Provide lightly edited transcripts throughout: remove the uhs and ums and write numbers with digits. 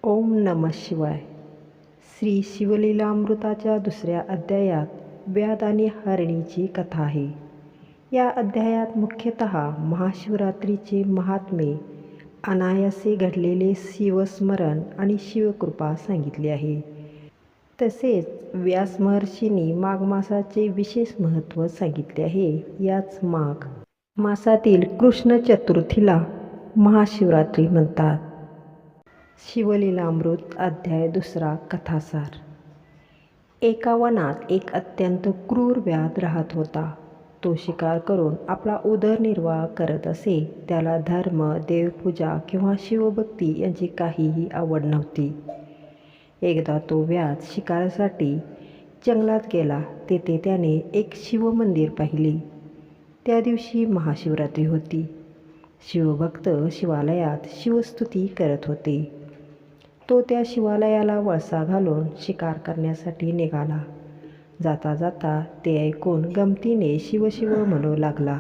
ओम नमः शिवाय. श्री शिवलीलामृताच्या दुसऱ्या अध्यायात व्याध आणि हरणीची कथा आहे. या अध्यायात मुख्यतः महाशिवरात्रीचे महात्म्य, अनायासे घडलेले शिवस्मरण आणि शिवकृपा सांगितली आहे. तसेच व्यास महर्षींनी माघ मासाचे विशेष महत्त्व सांगितले आहे. याच माघ मासातील कृष्ण चतुर्थीला महाशिवरात्री म्हणतात. शिवलीलामृत अध्याय दुसरा. कथासार. एका वनात एक अत्यंत क्रूर व्याध राहत होता. तो शिकार करून आपला उदरनिर्वाह करत असे. त्याला धर्म, देवपूजा किंवा शिवभक्ती यांची काहीही आवड नव्हती. एकदा तो व्याध शिकारासाठी जंगलात गेला. तेथे त्याने एक शिवमंदिर पाहिले. त्या दिवशी महाशिवरात्री होती. शिवभक्त शिवालयात शिवस्तुती करत होते. तो त्या शिवालयाला वळसा घालून शिकार करण्यासाठी निघाला. जाता जाता ते ऐकून गमतीने शिवशिव म्हणू लागला.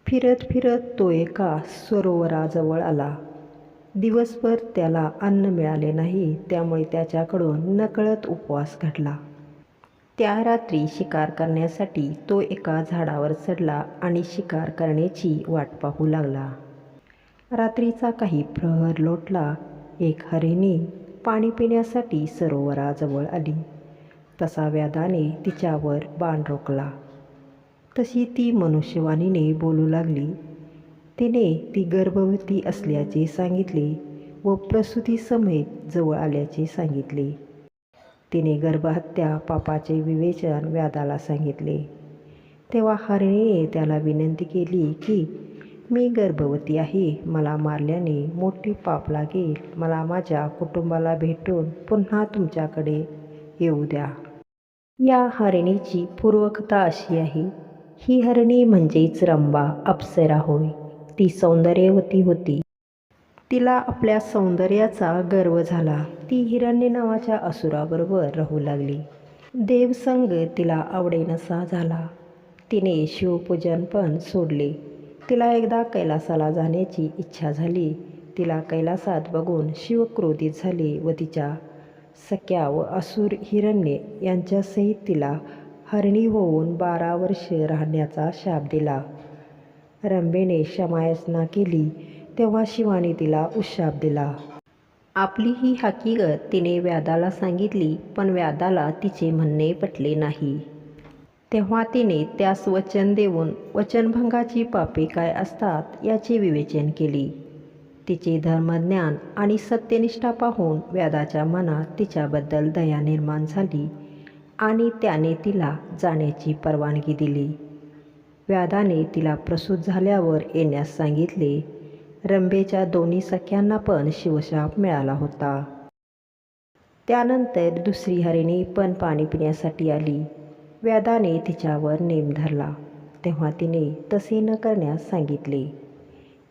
फिरत फिरत तो एका सरोवराजवळ आला. दिवसभर त्याला अन्न मिळाले नाही, त्यामुळे त्याच्याकडून नकळत उपवास घडला. त्या रात्री शिकार करण्यासाठी तो एका झाडावर चढला आणि शिकार करण्याची वाट पाहू लागला. रात्रीचा काही प्रहर लोटला. एक हरिणी पाणी पिण्यासाठी सरोवराजवळ आली. तसा व्याधाने तिच्यावर बाण रोखला. तशी ती मनुष्यवाणीने बोलू लागली. तिने ती गर्भवती असल्याचे सांगितले व प्रसूतीसमेत जवळ आल्याचे सांगितले. तिने गर्भहत्या पापाचे विवेचन व्याधाला सांगितले. तेव्हा हरिणीने त्याला विनंती केली की, मी गर्भवती आहे. मला मारल्याने मोठे पाप लागेल. मला माझ्या कुटुंबाला भेटून पुन्हा तुमच्याकडे येऊ द्या. या हरिणीची पूर्वकथा अशी आहे. ही हरिणी म्हणजेच रंभा अप्सरा होय. ती सौंदर्यवती होती. तिला आपल्या सौंदर्याचा गर्व झाला. ती हिरण्य नावाच्या असुराबरोबर राहू लागली. देवसंग तिला आवडेनसा झाला. तिने शिवपूजन पण सोडले. तिला एकदा कैलासाला जाण्याची इच्छा झाली. तिला कैलासात बघून शिव क्रोधित झाले व तिच्या सख्या व असुर हिरण्य यांच्यासहित तिला हरिणी होऊन 12 वर्षे राहण्याचा शाप दिला. रंभेने क्षमायाचना केली तेव्हा शिवाने तिला उशाप दिला. आपली ही हकीकत तिने व्याधाला सांगितली, पण व्याधाला तिचे म्हणणे पटले नाही. तेव्हा तिने त्यास वचन देऊन वचनभंगाची पापे काय असतात याचे विवेचन केले. तिचे धर्मज्ञान आणि सत्यनिष्ठा पाहून व्याधाच्या मनात तिच्याबद्दल दया निर्माण झाली आणि त्याने तिला जाण्याची परवानगी दिली. व्याधाने तिला प्रसूत झाल्यावर येण्यास सांगितले. रंभेच्या दोन्ही सख्यांना पण शिवशाप मिळाला होता. त्यानंतर दुसरी हरिणी पण पाणी पिण्यासाठी आली. व्याधाने तिच्यावर नेम धरला. तेव्हा तिने तसे न करण्यास सांगितले.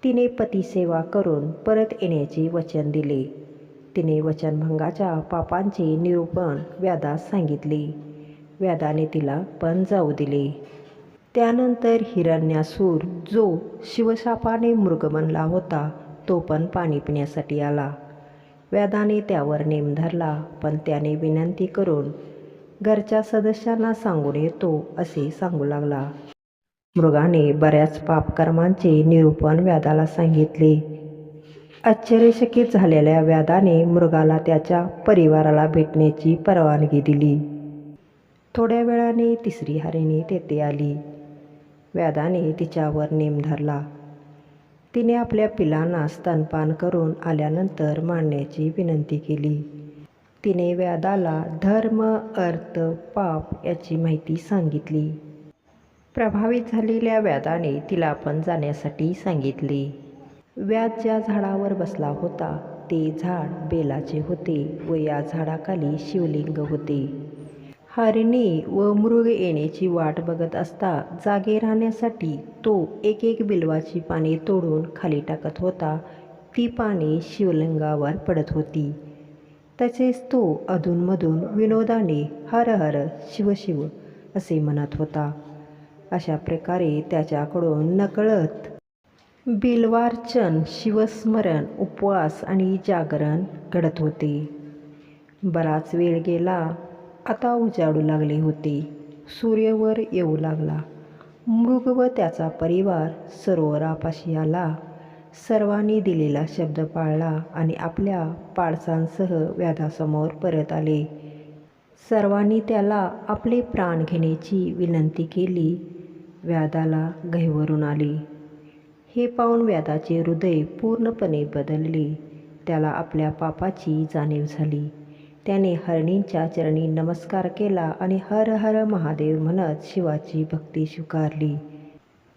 तिने पतिसेवा करून परत येण्याचे वचन दिले. तिने वचनभंगाच्या पापांचे निरूपण व्याधास सांगितले. व्याधाने तिला पण जाऊ दिले. त्यानंतर हिरण्यासूर जो शिवशापाने मृग बनला होता, तो पण पाणी पिण्यासाठी आला. व्याधाने त्यावर नेम धरला, पण त्याने विनंती करून घरच्या सदस्यांना सांगून येतो असे सांगू लागला. मृगाने बऱ्याच पापकर्मांचे निरूपण व्याधाला सांगितले. आश्चर्यचकित झालेल्या व्याधाने मृगाला त्याच्या परिवाराला भेटण्याची परवानगी दिली. थोड्या वेळाने तिसरी हरिणी तेथे आली. व्याधाने तिच्यावर नेम धरला. तिने आपल्या पिलांना स्तनपान करून आल्यानंतर मारण्याची विनंती केली. तिने व्याधाला धर्म, अर्थ, पाप याची माहिती सांगितली. प्रभावित झालेल्या व्याधाने तिला पण जाण्यासाठी सांगितले. व्याध ज्या झाडावर बसला होता ते झाड बेलाचे होते व या झाडाखाली शिवलिंग होते. हरिणी व मृग येण्याची वाट बघत असता जागे राहण्यासाठी तो एक एक बिल्वाची पाने तोडून खाली टाकत होता. ती पाने शिवलिंगावर पडत होती. तसेच तो अधूनमधून विनोदाने हर हर शिव शिव असे म्हणत होता. अशा प्रकारे त्याच्याकडून नकळत बिल्वार्चन, शिवस्मरण, उपवास आणि जागरण घडत होते. बराच वेळ गेला. आता उजाडू लागले होते. सूर्य वर येऊ लागला. मृग व त्याचा परिवार सरोवरापाशी आला. सर्वांनी दिलेला शब्द पाळला आणि आपल्या पाडसांसह व्याधासमोर परत आले. सर्वांनी त्याला आपले प्राण घेण्याची विनंती केली. व्याधाला गहिवरून आली. हे पाहून व्याधाचे हृदय पूर्णपणे बदलले. त्याला आपल्या पापाची जाणीव झाली. त्याने हरणींच्या चरणी नमस्कार केला आणि हर हर महादेव म्हणत शिवाची भक्ती स्वीकारली.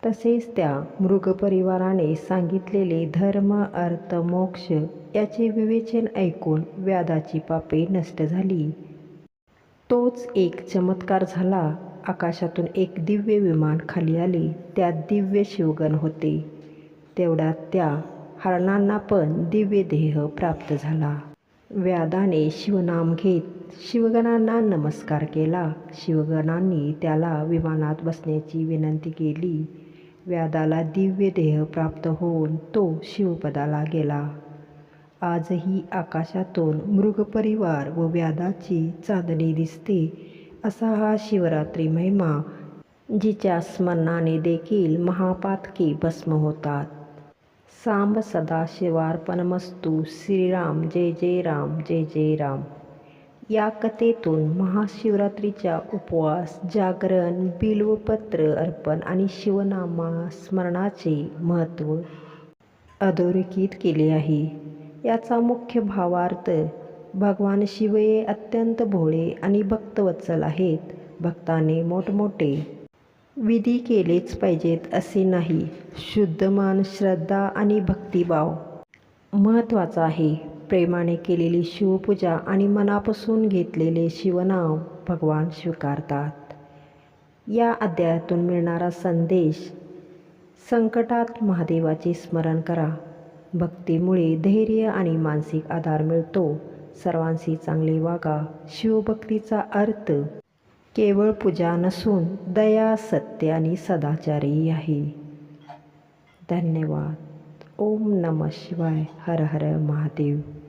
तसेच त्या मृगपरिवाराने सांगितलेले धर्म, अर्थ, मोक्ष याचे विवेचन ऐकून व्याधाची पापे नष्ट झाली. तोच एक चमत्कार झाला. आकाशातून एक दिव्य विमान खाली आले. त्यात दिव्य शिवगण होते. तेवढ्यात त्या हरणांना पण दिव्य देह प्राप्त झाला. व्याधाने शिवनाम घेत शिवगणांना नमस्कार केला. शिवगणांनी त्याला विमानात बसण्याची विनंती केली. व्याधाला दिव्य देह प्राप्त होऊन तो शिवपदाला गेला. आजही आकाशातून मृगपरिवार व व्याधाची चांदणी दिसते. असा हा शिवरात्री महिमा, जिच्या स्मरणाने देखील महापातके भस्म होतात. सांब सदाशिवार्पणमस्तु. श्रीराम जय जय राम, जय जय राम. या कथेतून महाशिवरात्रीच्या उपवास, जागरण, बिल्वपत्र अर्पण आणि शिवनामस्मरणाचे महत्त्व अधोरेखित केले आहे. याचा मुख्य भावार्थ, भगवान शिव हे अत्यंत भोळे आणि भक्तवत्सल आहेत. भक्ताने मोठमोठे विधी केलेच पाहिजेत असे नाही. शुद्ध मन, श्रद्धा आणि भक्तिभाव महत्त्वाचा आहे. प्रेमाने केलेली शिवपूजा आणि मनापासून घेतलेले शिवनाम भगवान स्वीकारतात. या अध्यायातून मिळणारा संदेश, संकटात महादेवाचे स्मरण करा. भक्तीमुळे धैर्य आणि मानसिक आधार मिळतो. सर्वांशी चांगले वागा. शिवभक्तीचा अर्थ केवळ पूजा नसून दया, सत्य आणि सदाचारही आहे. धन्यवाद. ओम नमः शिवाय. हर हर महादेव.